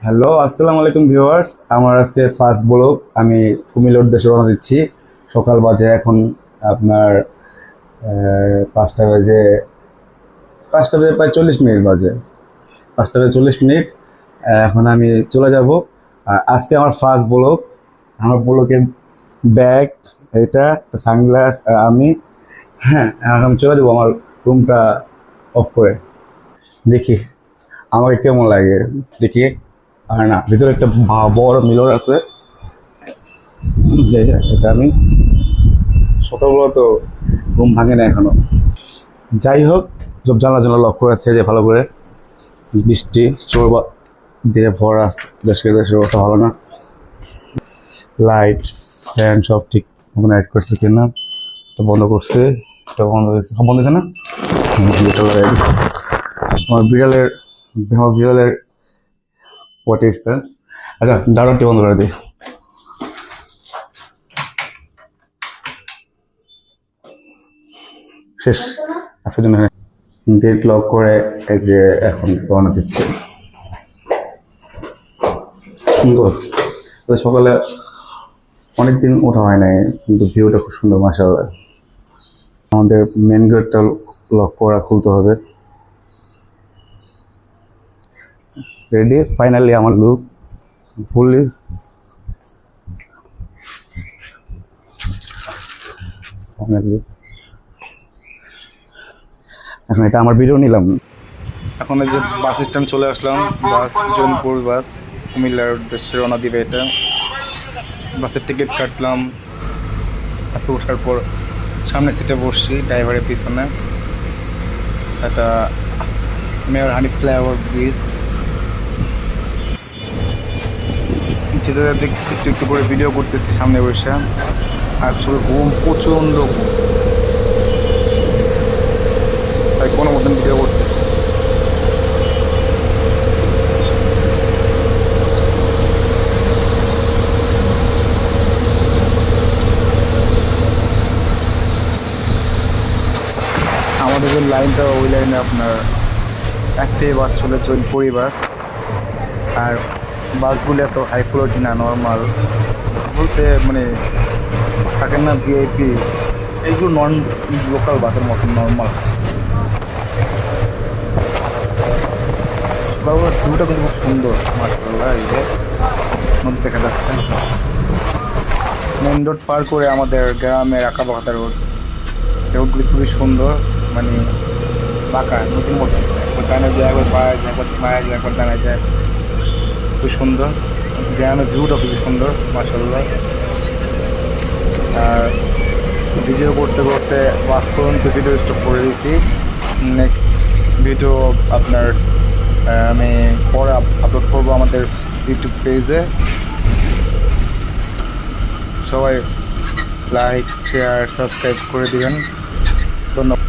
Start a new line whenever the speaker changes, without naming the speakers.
Hello, আসসালামু আলাইকুম viewers. আমার আজকে ফার্স্ট ব্লগ। আমি কুমিল্লার উদ্দেশ্যে রওনা দিচ্ছি। সকাল বাজে এখন আপনার 5টা বেজে প্রায় 40 মিনিট বাজে। 5টা বেজে 40 মিনিট। এখন আমি চলে যাব। আজকে আমার ফার্স্ট ব্লগ। আমার ব্লগের ব্যাগ, এটা সানগ্লাস আর আমি। হ্যাঁ, এখন আমি চলে যাবো আমার রুমটা অফ করে। দেখি আমাকে কেমন লাগে, দেখি। আর না, ভিতরে একটা বড় মিরর আছে, যে এটা আমি সকালবেলা তো ঘুম ভাঙে না এখনো। যাই হোক, সব জানলা জানলা লক করে আছে যে ভালো করে। বৃষ্টি চোর দিয়ে ভরা, দেশের অবস্থা ভালো না। লাইট ফ্যান সব ঠিক মতন অ্যাড করছে কিনা, এটা বন্ধ করছে, এটা বন্ধ হয়েছে, বন্ধ হয়েছে না। আমার বিড়ালের পটি স্থান। আচ্ছা, দাঁড়াটি বন্ধ করে দিই। শেষ আজকের জন্য। গেট লক করে এই যে এখন রওনা দিচ্ছে। সুন্দর, সকালে অনেকদিন ওঠা হয় নাই, কিন্তু ভিউটা খুব সুন্দর মাশাআল্লাহ। আমাদের মেন গেটটা লক করা, খুলতে হবে। রেডি, ফাইনালি আমার লুক ফুললি। এখন এটা আমার ভিডিও নিলাম। এখন এই যে বাস স্ট্যান্ড চলে আসলাম। বাস জৌনপুর বাস, কুমিল্লার উদ্দেশ্যে রওনা দিবে। এটা বাসের টিকিট কাটলাম। বাসে ওঠার পর সামনে সিটে বসছি, ড্রাইভারের পিছনে। এটা মেয়র হানিফ ফ্লাইওভার ব্রিজ। যেতে যেতে একটু একটু করে ভিডিও করতেছি সামনে বসে। আর শুধু ঘুম, প্রচণ্ড ঘুম, তাই কোনো মতন ভিডিও করতেছি। আমাদের যে লাইনটা, ওই লাইনে আপনার একটাই বাস চলে, জৈনপুরি বাস। আর বাসগুলো এত হাই কোয়ালিটি না, নর্মাল বলতে মানে থাকে না ভিআইপি, এইগুলো নন লোকাল বাসের মতো নর্মাল। বাবুর ভিউটা কিন্তু খুব সুন্দর মাশাআল্লাহ। এই যে মধ্যে দেখা যাচ্ছে মেন রোড পার করে আমাদের গ্রামের আঁকাবাঁকা রোড। রোডগুলি খুবই সুন্দর, মানে বাঁকা নতুন মতো, একবার ডানে যায়, একবার পায়ে যায়, একবার মায়া যায়, একবার ডানে যায়। খুবই সুন্দর গ্রামের ভিউটা, খুবই সুন্দর মাশাআল্লাহ। আর ভিডিও করতে করতে বাস পর্যন্ত ভিডিও স্টপ করে দিয়েছি। নেক্সট ভিডিও আপনার আমি পরে আপলোড করবো আমাদের ইউটিউব পেজে। সবাই লাইক, শেয়ার, সাবস্ক্রাইব করে দিবেন। ধন্যবাদ।